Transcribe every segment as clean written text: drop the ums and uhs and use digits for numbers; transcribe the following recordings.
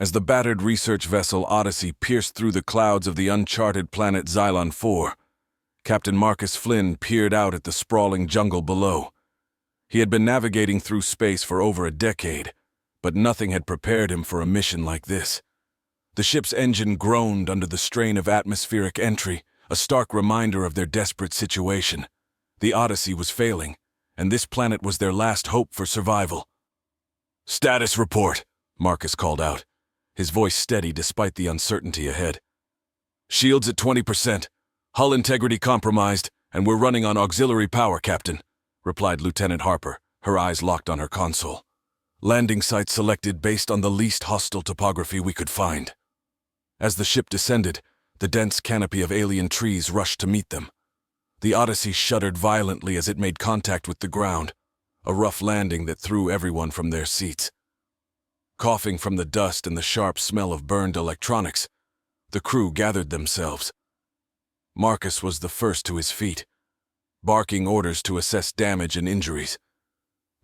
As the battered research vessel Odyssey pierced through the clouds of the uncharted planet Xylon 4, Captain Marcus Flynn peered out at the sprawling jungle below. He had been navigating through space for over a decade, but nothing had prepared him for a mission like this. The ship's engine groaned under the strain of atmospheric entry, a stark reminder of their desperate situation. The Odyssey was failing, and this planet was their last hope for survival. "Status report," Marcus called out, his voice steady despite the uncertainty ahead. "Shields at 20%, hull integrity compromised, and we're running on auxiliary power, Captain," replied Lieutenant Harper, her eyes locked on her console. "Landing site selected based on the least hostile topography we could find." As the ship descended, the dense canopy of alien trees rushed to meet them. The Odyssey shuddered violently as it made contact with the ground, a rough landing that threw everyone from their seats. Coughing from the dust and the sharp smell of burned electronics, the crew gathered themselves. Marcus was the first to his feet, barking orders to assess damage and injuries.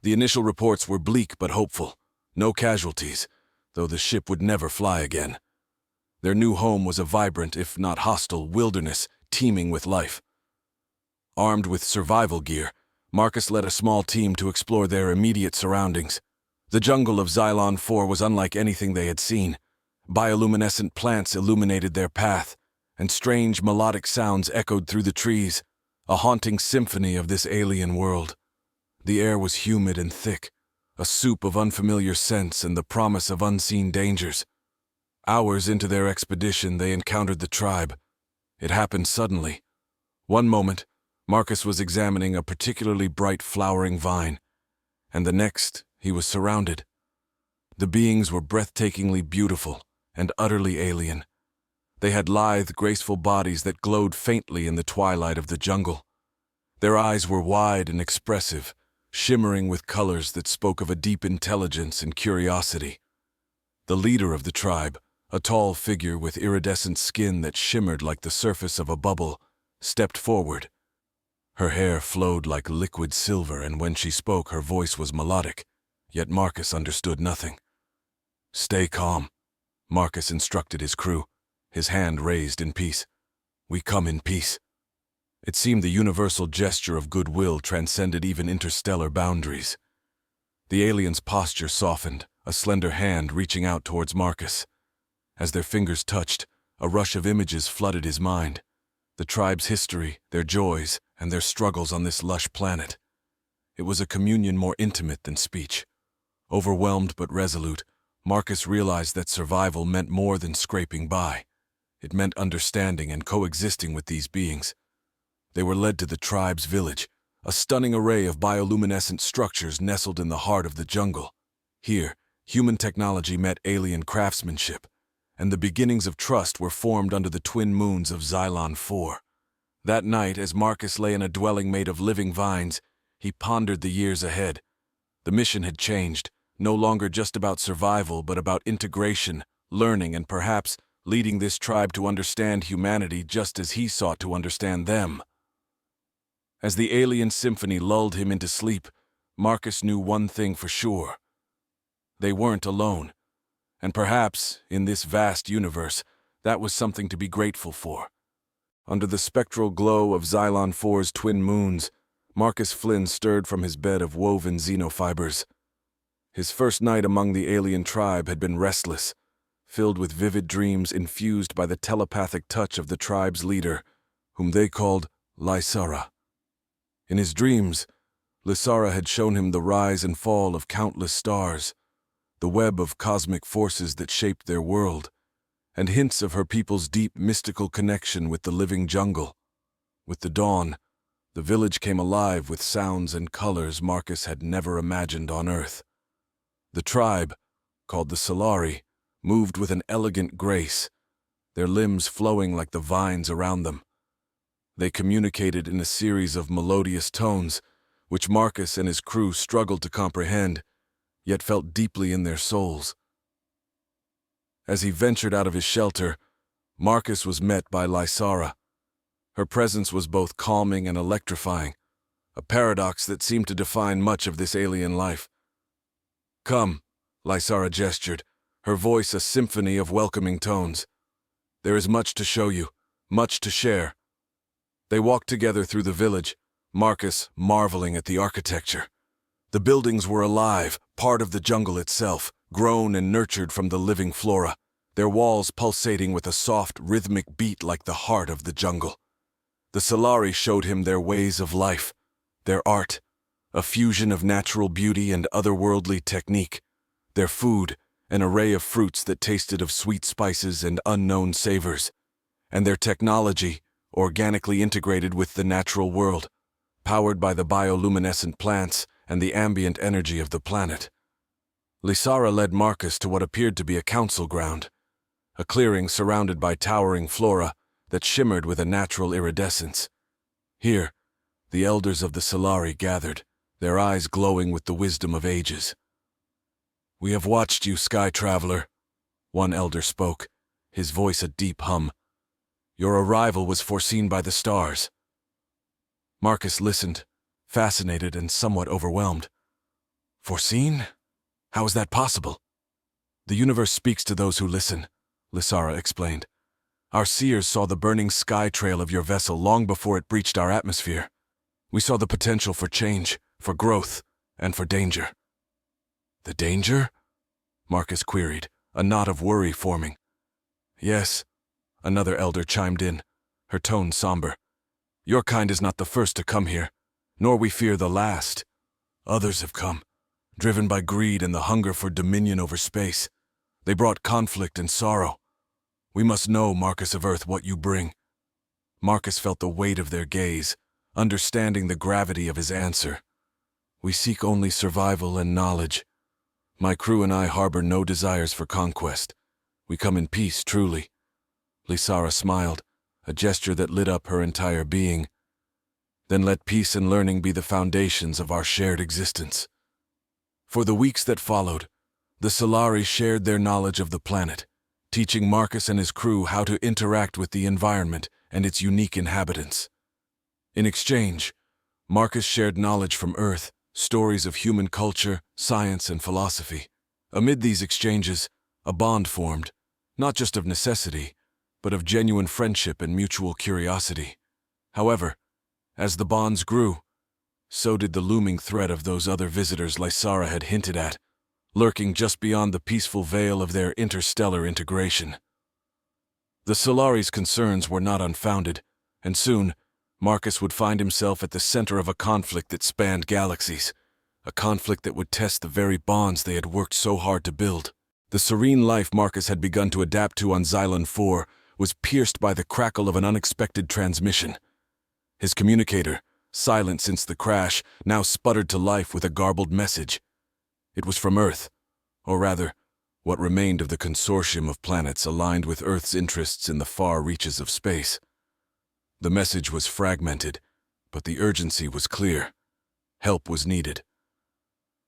The initial reports were bleak but hopeful. No casualties, though the ship would never fly again. Their new home was a vibrant, if not hostile, wilderness teeming with life. Armed with survival gear, Marcus led a small team to explore their immediate surroundings. The jungle of Xylon 4 was unlike anything they had seen. Bioluminescent plants illuminated their path, and strange melodic sounds echoed through the trees, a haunting symphony of this alien world. The air was humid and thick, a soup of unfamiliar scents and the promise of unseen dangers. Hours into their expedition, they encountered the tribe. It happened suddenly. One moment, Marcus was examining a particularly bright flowering vine, and the next, he was surrounded. The beings were breathtakingly beautiful and utterly alien. They had lithe, graceful bodies that glowed faintly in the twilight of the jungle. Their eyes were wide and expressive, shimmering with colors that spoke of a deep intelligence and curiosity. The leader of the tribe, a tall figure with iridescent skin that shimmered like the surface of a bubble, stepped forward. Her hair flowed like liquid silver, and when she spoke, her voice was melodic, yet Marcus understood nothing. "Stay calm," Marcus instructed his crew, his hand raised in peace. "We come in peace." It seemed the universal gesture of goodwill transcended even interstellar boundaries. The alien's posture softened, a slender hand reaching out towards Marcus. As their fingers touched, a rush of images flooded his mind. The tribe's history, their joys, and their struggles on this lush planet. It was a communion more intimate than speech. Overwhelmed but resolute, Marcus realized that survival meant more than scraping by. It meant understanding and coexisting with these beings. They were led to the tribe's village, a stunning array of bioluminescent structures nestled in the heart of the jungle. Here, human technology met alien craftsmanship, and the beginnings of trust were formed under the twin moons of Xylon 4. That night, as Marcus lay in a dwelling made of living vines, he pondered the years ahead. The mission had changed, no longer just about survival, but about integration, learning, and perhaps leading this tribe to understand humanity just as he sought to understand them. As the alien symphony lulled him into sleep, Marcus knew one thing for sure. They weren't alone. And perhaps, in this vast universe, that was something to be grateful for. Under the spectral glow of Xylon 4's twin moons, Marcus Flynn stirred from his bed of woven xenofibers. His first night among the alien tribe had been restless, filled with vivid dreams infused by the telepathic touch of the tribe's leader, whom they called Lysara. In his dreams, Lysara had shown him the rise and fall of countless stars, the web of cosmic forces that shaped their world, and hints of her people's deep mystical connection with the living jungle. With the dawn, the village came alive with sounds and colors Marcus had never imagined on Earth. The tribe, called the Solari, moved with an elegant grace, their limbs flowing like the vines around them. They communicated in a series of melodious tones, which Marcus and his crew struggled to comprehend, yet felt deeply in their souls. As he ventured out of his shelter, Marcus was met by Lysara. Her presence was both calming and electrifying, a paradox that seemed to define much of this alien life. "Come," Lysara gestured, her voice a symphony of welcoming tones. "There is much to show you, much to share." They walked together through the village, Marcus marveling at the architecture. The buildings were alive, part of the jungle itself, grown and nurtured from the living flora, their walls pulsating with a soft, rhythmic beat like the heart of the jungle. The Solari showed him their ways of life, their art, a fusion of natural beauty and otherworldly technique, their food, an array of fruits that tasted of sweet spices and unknown savors, and their technology, organically integrated with the natural world, powered by the bioluminescent plants and the ambient energy of the planet. Lysara led Marcus to what appeared to be a council ground, a clearing surrounded by towering flora that shimmered with a natural iridescence. Here, the elders of the Solari gathered, their eyes glowing with the wisdom of ages. "We have watched you, Sky Traveler," one elder spoke, his voice a deep hum. "Your arrival was foreseen by the stars." Marcus listened, fascinated and somewhat overwhelmed. "Foreseen? How is that possible?" "The universe speaks to those who listen," Lysara explained. "Our seers saw the burning sky trail of your vessel long before it breached our atmosphere. We saw the potential for change, for growth, and for danger." "The danger?" Marcus queried, a knot of worry forming. "Yes," another elder chimed in, her tone somber. "Your kind is not the first to come here, nor we fear the last. Others have come, driven by greed and the hunger for dominion over space. They brought conflict and sorrow. We must know, Marcus of Earth, what you bring." Marcus felt the weight of their gaze, understanding the gravity of his answer. "We seek only survival and knowledge. My crew and I harbor no desires for conquest. We come in peace, truly." Lysara smiled, a gesture that lit up her entire being. "Then let peace and learning be the foundations of our shared existence." For the weeks that followed, the Solari shared their knowledge of the planet, teaching Marcus and his crew how to interact with the environment and its unique inhabitants. In exchange, Marcus shared knowledge from Earth, stories of human culture, science, and philosophy. Amid these exchanges, a bond formed, not just of necessity, but of genuine friendship and mutual curiosity. However, as the bonds grew, so did the looming threat of those other visitors Lysara had hinted at, lurking just beyond the peaceful veil of their interstellar integration. The Solari's concerns were not unfounded, and soon, Marcus would find himself at the center of a conflict that spanned galaxies, a conflict that would test the very bonds they had worked so hard to build. The serene life Marcus had begun to adapt to on Xylon 4 was pierced by the crackle of an unexpected transmission. His communicator, silent since the crash, now sputtered to life with a garbled message. It was from Earth, or rather, what remained of the consortium of planets aligned with Earth's interests in the far reaches of space. The message was fragmented, but the urgency was clear. Help was needed.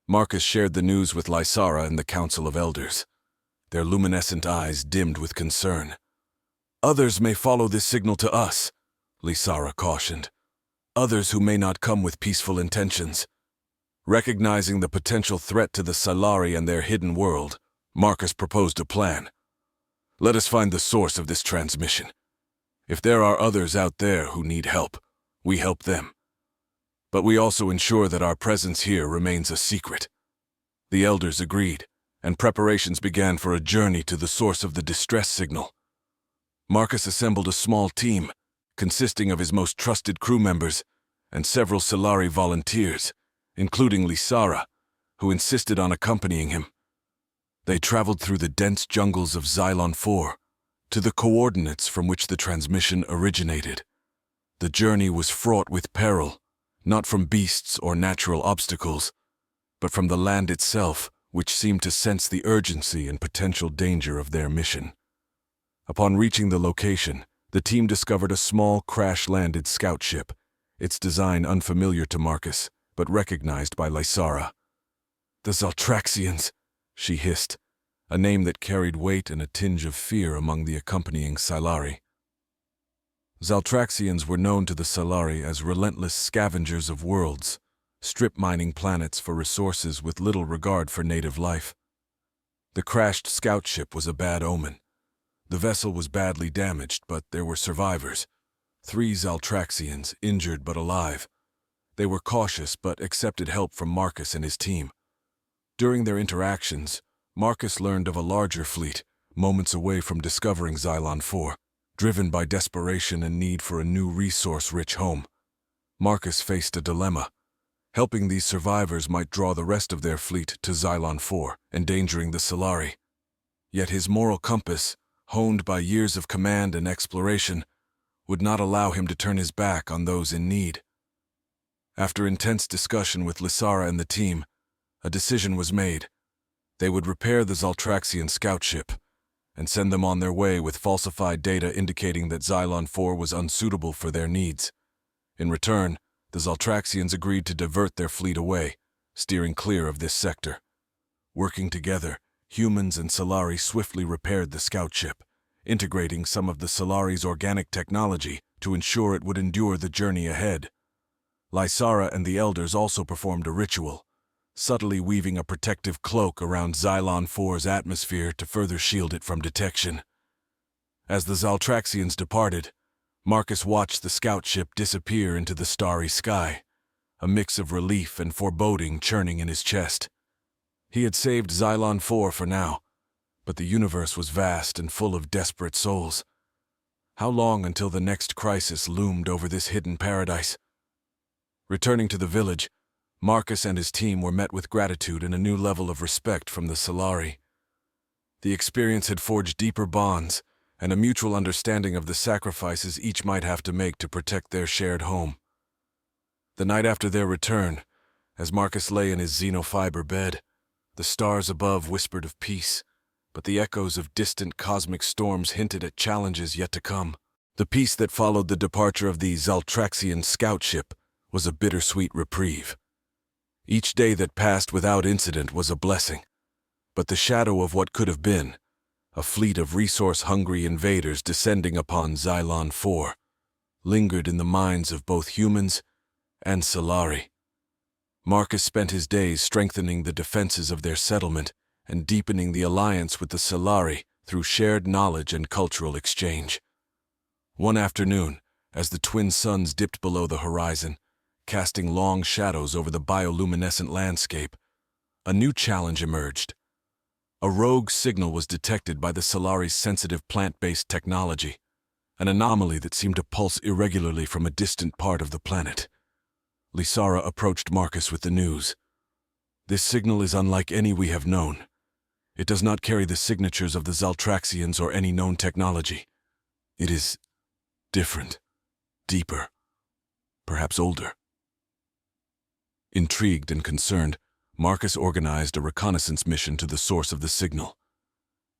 Marcus shared the news with Lysara and the Council of Elders. Their luminescent eyes dimmed with concern. "Others may follow this signal to us," Lysara cautioned. "Others who may not come with peaceful intentions." Recognizing the potential threat to the Solari and their hidden world, Marcus proposed a plan. "Let us find the source of this transmission. If there are others out there who need help, we help them. But we also ensure that our presence here remains a secret." The elders agreed, and preparations began for a journey to the source of the distress signal. Marcus assembled a small team, consisting of his most trusted crew members and several Solari volunteers, including Lysara, who insisted on accompanying him. They traveled through the dense jungles of Xylon 4, to the coordinates from which the transmission originated. The journey was fraught with peril, not from beasts or natural obstacles, but from the land itself, which seemed to sense the urgency and potential danger of their mission. Upon reaching the location, the team discovered a small crash-landed scout ship, its design unfamiliar to Marcus, but recognized by Lysara. "The Zaltraxians," she hissed, a name that carried weight and a tinge of fear among the accompanying Solari. Zaltraxians were known to the Solari as relentless scavengers of worlds, strip-mining planets for resources with little regard for native life. The crashed scout ship was a bad omen. The vessel was badly damaged, but there were survivors. 3 Zaltraxians, injured but alive. They were cautious but accepted help from Marcus and his team. During their interactions, Marcus learned of a larger fleet, moments away from discovering Xylon 4, driven by desperation and need for a new resource-rich home. Marcus faced a dilemma. Helping these survivors might draw the rest of their fleet to Xylon 4, endangering the Solari. Yet his moral compass, honed by years of command and exploration, would not allow him to turn his back on those in need. After intense discussion with Lysara and the team, a decision was made. They would repair the Zaltraxian scout ship and send them on their way with falsified data indicating that Xylon 4 was unsuitable for their needs. In return, the Zaltraxians agreed to divert their fleet away, steering clear of this sector. Working together, humans and Solari swiftly repaired the scout ship, integrating some of the Solari's organic technology to ensure it would endure the journey ahead. Lysara and the Elders also performed a ritual, subtly weaving a protective cloak around Xylon 4's atmosphere to further shield it from detection. As the Zaltraxians departed, Marcus watched the scout ship disappear into the starry sky, a mix of relief and foreboding churning in his chest. He had saved Xylon 4 for now, but the universe was vast and full of desperate souls. How long until the next crisis loomed over this hidden paradise? Returning to the village, Marcus and his team were met with gratitude and a new level of respect from the Solari. The experience had forged deeper bonds and a mutual understanding of the sacrifices each might have to make to protect their shared home. The night after their return, as Marcus lay in his xenofiber bed, the stars above whispered of peace, but the echoes of distant cosmic storms hinted at challenges yet to come. The peace that followed the departure of the Zaltraxian scout ship was a bittersweet reprieve. Each day that passed without incident was a blessing, but the shadow of what could have been, a fleet of resource-hungry invaders descending upon Xylon 4, lingered in the minds of both humans and Solari. Marcus spent his days strengthening the defenses of their settlement and deepening the alliance with the Solari through shared knowledge and cultural exchange. One afternoon, as the twin suns dipped below the horizon, casting long shadows over the bioluminescent landscape, a new challenge emerged. A rogue signal was detected by the Solari's sensitive plant-based technology, an anomaly that seemed to pulse irregularly from a distant part of the planet. Lysara approached Marcus with the news. "This signal is unlike any we have known. It does not carry the signatures of the Zaltraxians or any known technology. It is different, deeper, perhaps older." Intrigued and concerned, Marcus organized a reconnaissance mission to the source of the signal.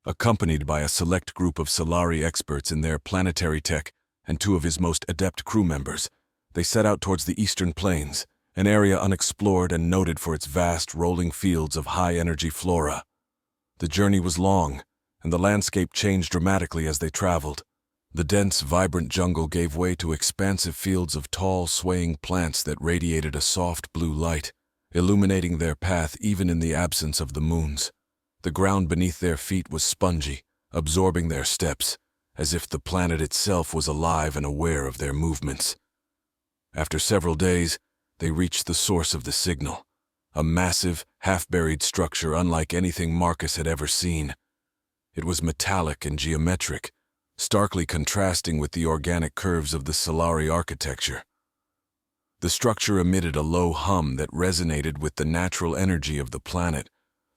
Accompanied by a select group of Solari experts in their planetary tech and 2 of his most adept crew members, they set out towards the eastern plains, an area unexplored and noted for its vast rolling fields of high-energy flora. The journey was long, and the landscape changed dramatically as they traveled. The dense, vibrant jungle gave way to expansive fields of tall, swaying plants that radiated a soft blue light, illuminating their path even in the absence of the moons. The ground beneath their feet was spongy, absorbing their steps, as if the planet itself was alive and aware of their movements. After several days, they reached the source of the signal, a massive, half-buried structure unlike anything Marcus had ever seen. It was metallic and geometric, starkly contrasting with the organic curves of the Solari architecture. The structure emitted a low hum that resonated with the natural energy of the planet,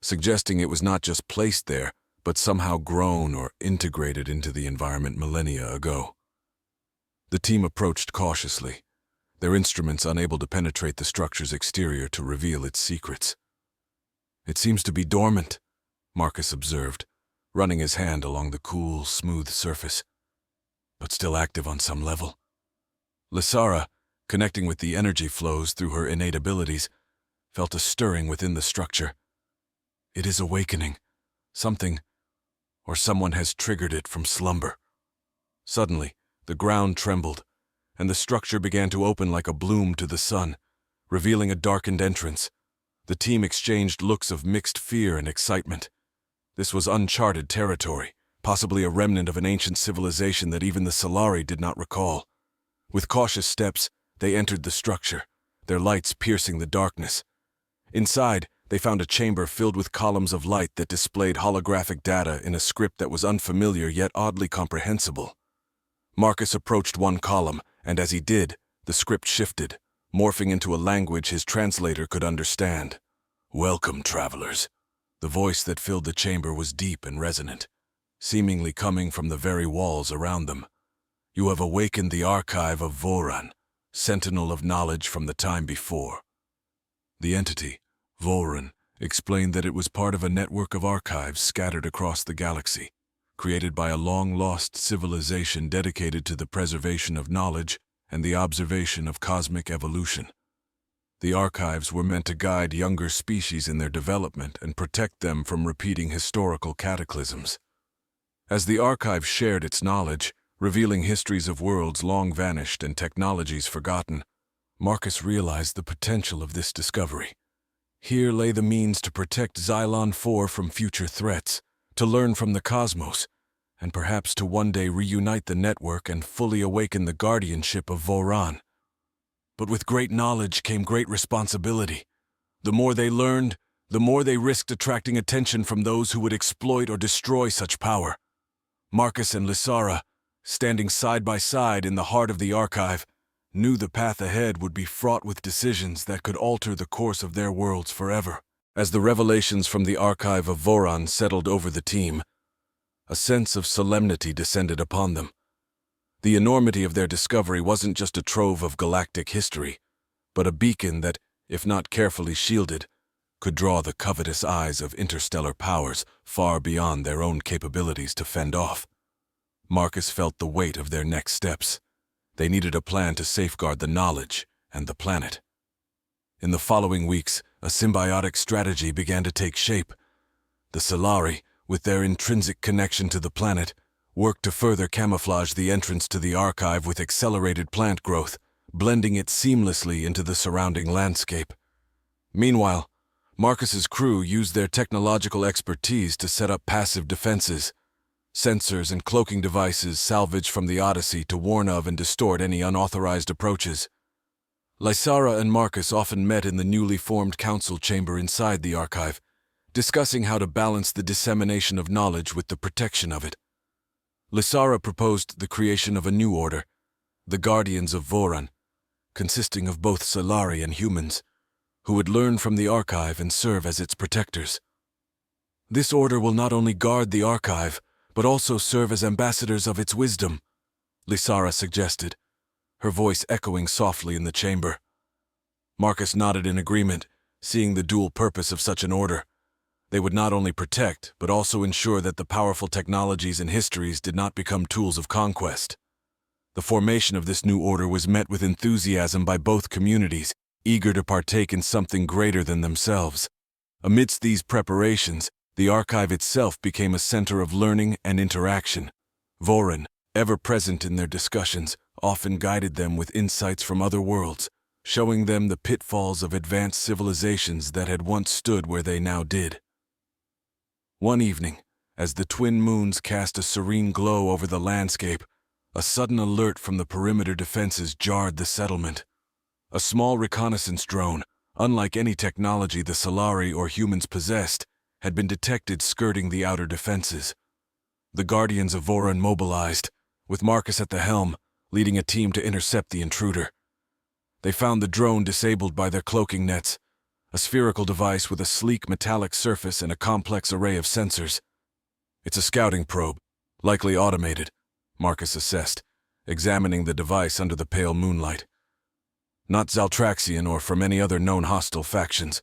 suggesting it was not just placed there, but somehow grown or integrated into the environment millennia ago. The team approached cautiously, their instruments unable to penetrate the structure's exterior to reveal its secrets. "It seems to be dormant," Marcus observed, running his hand along the cool, smooth surface, "but still active on some level." Lysara, connecting with the energy flows through her innate abilities, felt a stirring within the structure. "It is awakening. Something, or someone has triggered it from slumber." Suddenly, the ground trembled, and the structure began to open like a bloom to the sun, revealing a darkened entrance. The team exchanged looks of mixed fear and excitement. This was uncharted territory, possibly a remnant of an ancient civilization that even the Solari did not recall. With cautious steps, they entered the structure, their lights piercing the darkness. Inside, they found a chamber filled with columns of light that displayed holographic data in a script that was unfamiliar yet oddly comprehensible. Marcus approached one column, and as he did, the script shifted, morphing into a language his translator could understand. "Welcome, travelers." The voice that filled the chamber was deep and resonant, seemingly coming from the very walls around them. "You have awakened the archive of Voran, sentinel of knowledge from the time before." The entity, Voran, explained that it was part of a network of archives scattered across the galaxy, created by a long-lost civilization dedicated to the preservation of knowledge and the observation of cosmic evolution. The archives were meant to guide younger species in their development and protect them from repeating historical cataclysms. As the archive shared its knowledge, revealing histories of worlds long vanished and technologies forgotten, Marcus realized the potential of this discovery. Here lay the means to protect Xylon 4 from future threats, to learn from the cosmos, and perhaps to one day reunite the network and fully awaken the guardianship of Voran. But with great knowledge came great responsibility. The more they learned, the more they risked attracting attention from those who would exploit or destroy such power. Marcus and Lysara, standing side by side in the heart of the archive, knew the path ahead would be fraught with decisions that could alter the course of their worlds forever. As the revelations from the archive of Voran settled over the team, a sense of solemnity descended upon them. The enormity of their discovery wasn't just a trove of galactic history, but a beacon that, if not carefully shielded, could draw the covetous eyes of interstellar powers far beyond their own capabilities to fend off. Marcus felt the weight of their next steps. They needed a plan to safeguard the knowledge and the planet. In the following weeks, a symbiotic strategy began to take shape. The Solari, with their intrinsic connection to the planet, worked to further camouflage the entrance to the archive with accelerated plant growth, blending it seamlessly into the surrounding landscape. Meanwhile, Marcus's crew used their technological expertise to set up passive defenses, sensors and cloaking devices salvaged from the Odyssey to warn of and distort any unauthorized approaches. Lysara and Marcus often met in the newly formed council chamber inside the archive, discussing how to balance the dissemination of knowledge with the protection of it. Lysara proposed the creation of a new order, the Guardians of Voran, consisting of both Solari and humans, who would learn from the archive and serve as its protectors. This order will not only guard the archive, but also serve as ambassadors of its wisdom, Lysara suggested, her voice echoing softly in the chamber. Marcus nodded in agreement, seeing the dual purpose of such an order. They would not only protect, but also ensure that the powerful technologies and histories did not become tools of conquest. The formation of this new order was met with enthusiasm by both communities, eager to partake in something greater than themselves. Amidst these preparations, the archive itself became a center of learning and interaction. Voran, ever present in their discussions, often guided them with insights from other worlds, showing them the pitfalls of advanced civilizations that had once stood where they now did. One evening, as the twin moons cast a serene glow over the landscape, a sudden alert from the perimeter defenses jarred the settlement. A small reconnaissance drone, unlike any technology the Solari or humans possessed, had been detected skirting the outer defenses. The Guardians of Voran mobilized, with Marcus at the helm, leading a team to intercept the intruder. They found the drone disabled by their cloaking nets, a spherical device with a sleek metallic surface and a complex array of sensors. "It's a scouting probe, likely automated," Marcus assessed, examining the device under the pale moonlight. "Not Zaltraxian or from any other known hostile factions."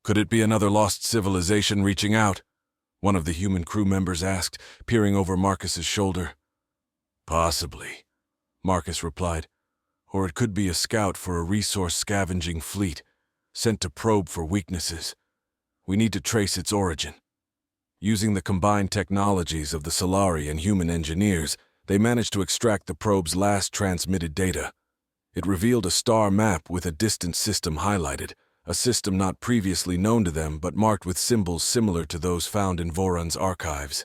"Could it be another lost civilization reaching out?" one of the human crew members asked, peering over Marcus's shoulder. "Possibly," Marcus replied. "Or it could be a scout for a resource-scavenging fleet, sent to probe for weaknesses. We need to trace its origin." Using the combined technologies of the Solari and human engineers, they managed to extract the probe's last transmitted data. It revealed a star map with a distant system highlighted, a system not previously known to them but marked with symbols similar to those found in Voron's archives.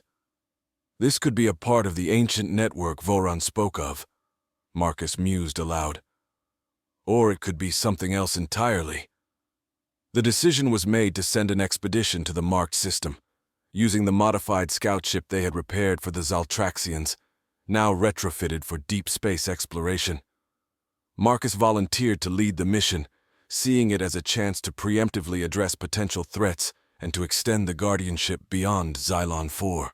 This could be a part of the ancient network Voron spoke of, Marcus mused aloud. Or it could be something else entirely. The decision was made to send an expedition to the marked system, using the modified scout ship they had repaired for the Zaltraxians, now retrofitted for deep space exploration. Marcus volunteered to lead the mission, seeing it as a chance to preemptively address potential threats and to extend the guardianship beyond Xylon 4.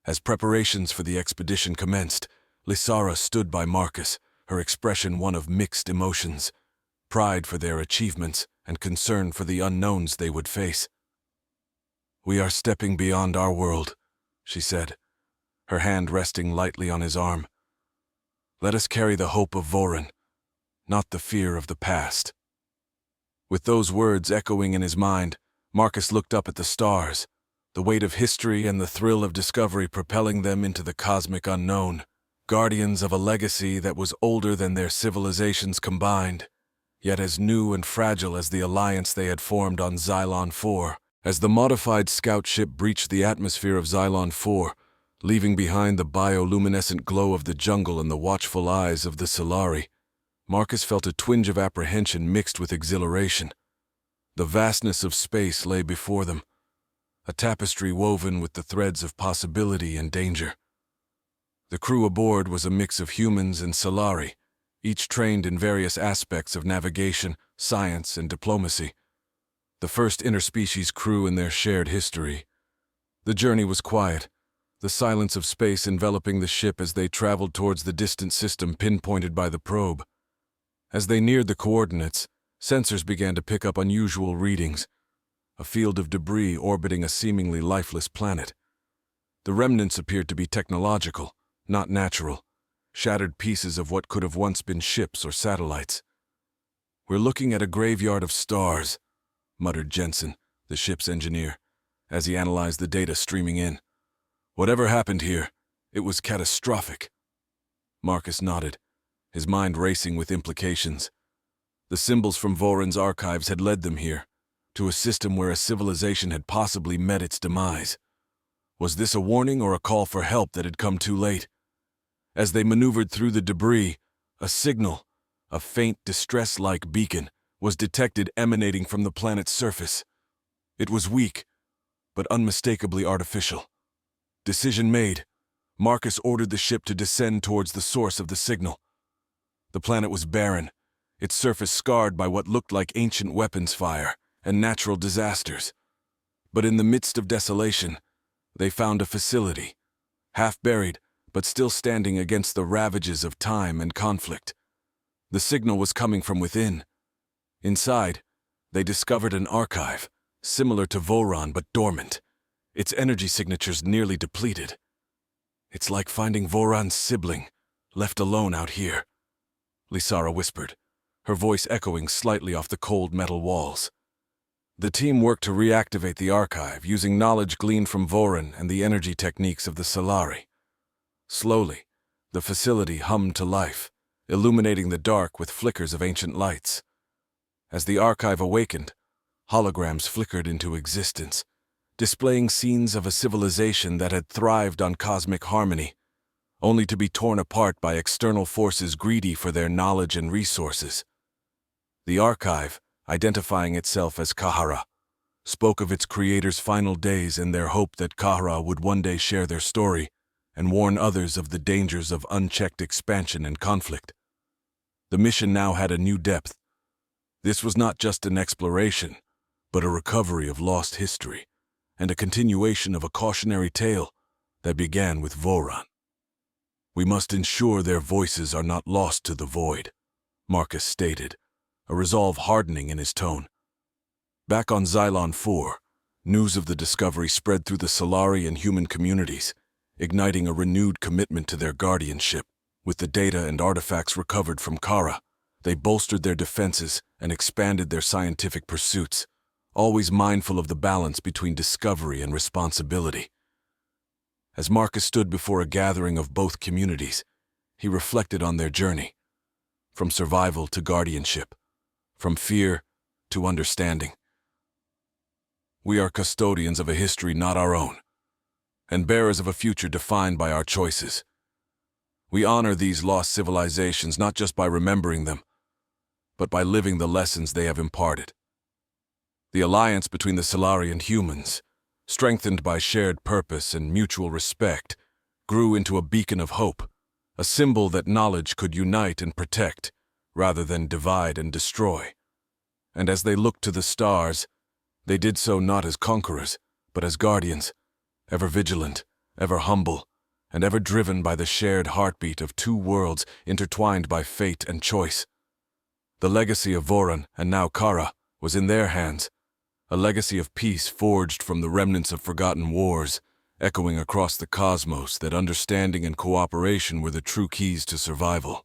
As preparations for the expedition commenced, Lysara stood by Marcus, her expression one of mixed emotions, pride for their achievements and concern for the unknowns they would face. "We are stepping beyond our world," she said, her hand resting lightly on his arm. "Let us carry the hope of Voron, not the fear of the past." With those words echoing in his mind, Marcus looked up at the stars, the weight of history and the thrill of discovery propelling them into the cosmic unknown, guardians of a legacy that was older than their civilizations combined, yet as new and fragile as the alliance they had formed on Xylon 4. As the modified scout ship breached the atmosphere of Xylon 4, leaving behind the bioluminescent glow of the jungle and the watchful eyes of the Solari, Marcus felt a twinge of apprehension mixed with exhilaration. The vastness of space lay before them, a tapestry woven with the threads of possibility and danger. The crew aboard was a mix of humans and Solari, each trained in various aspects of navigation, science, and diplomacy. The first interspecies crew in their shared history. The journey was quiet, the silence of space enveloping the ship as they traveled towards the distant system pinpointed by the probe. As they neared the coordinates, sensors began to pick up unusual readings, a field of debris orbiting a seemingly lifeless planet. The remnants appeared to be technological, not natural, shattered pieces of what could have once been ships or satellites. "We're looking at a graveyard of stars," muttered Jensen, the ship's engineer, as he analyzed the data streaming in. "Whatever happened here, it was catastrophic." Marcus nodded, his mind racing with implications. The symbols from Voron's archives had led them here, to a system where a civilization had possibly met its demise. Was this a warning or a call for help that had come too late? As they maneuvered through the debris, a signal, a faint distress-like beacon, was detected emanating from the planet's surface. It was weak, but unmistakably artificial. Decision made, Marcus ordered the ship to descend towards the source of the signal. The planet was barren, its surface scarred by what looked like ancient weapons fire and natural disasters. But in the midst of desolation, they found a facility, half buried, but still standing against the ravages of time and conflict. The signal was coming from within. Inside, they discovered an archive, similar to Voron but dormant, its energy signatures nearly depleted. "It's like finding Voron's sibling, left alone out here," Lysara whispered, her voice echoing slightly off the cold metal walls. The team worked to reactivate the archive using knowledge gleaned from Voron and the energy techniques of the Solari. Slowly, the facility hummed to life, illuminating the dark with flickers of ancient lights. As the archive awakened, holograms flickered into existence, displaying scenes of a civilization that had thrived on cosmic harmony, only to be torn apart by external forces greedy for their knowledge and resources. The archive, identifying itself as Kahara, spoke of its creator's final days and their hope that Kahara would one day share their story and warn others of the dangers of unchecked expansion and conflict. The mission now had a new depth. This was not just an exploration, but a recovery of lost history, and a continuation of a cautionary tale that began with Voron. "We must ensure their voices are not lost to the void," Marcus stated, a resolve hardening in his tone. Back on Xylon 4, news of the discovery spread through the Solari and human communities, igniting a renewed commitment to their guardianship. With the data and artifacts recovered from Kara, they bolstered their defenses and expanded their scientific pursuits, always mindful of the balance between discovery and responsibility. As Marcus stood before a gathering of both communities, he reflected on their journey, from survival to guardianship, from fear to understanding. We are custodians of a history not our own, and bearers of a future defined by our choices. We honor these lost civilizations not just by remembering them, but by living the lessons they have imparted. The alliance between the Solarian humans, strengthened by shared purpose and mutual respect, grew into a beacon of hope, a symbol that knowledge could unite and protect, rather than divide and destroy. And as they looked to the stars, they did so not as conquerors, but as guardians, ever vigilant, ever humble, and ever driven by the shared heartbeat of two worlds intertwined by fate and choice. The legacy of Voron and now Kara was in their hands, a legacy of peace forged from the remnants of forgotten wars, echoing across the cosmos that understanding and cooperation were the true keys to survival.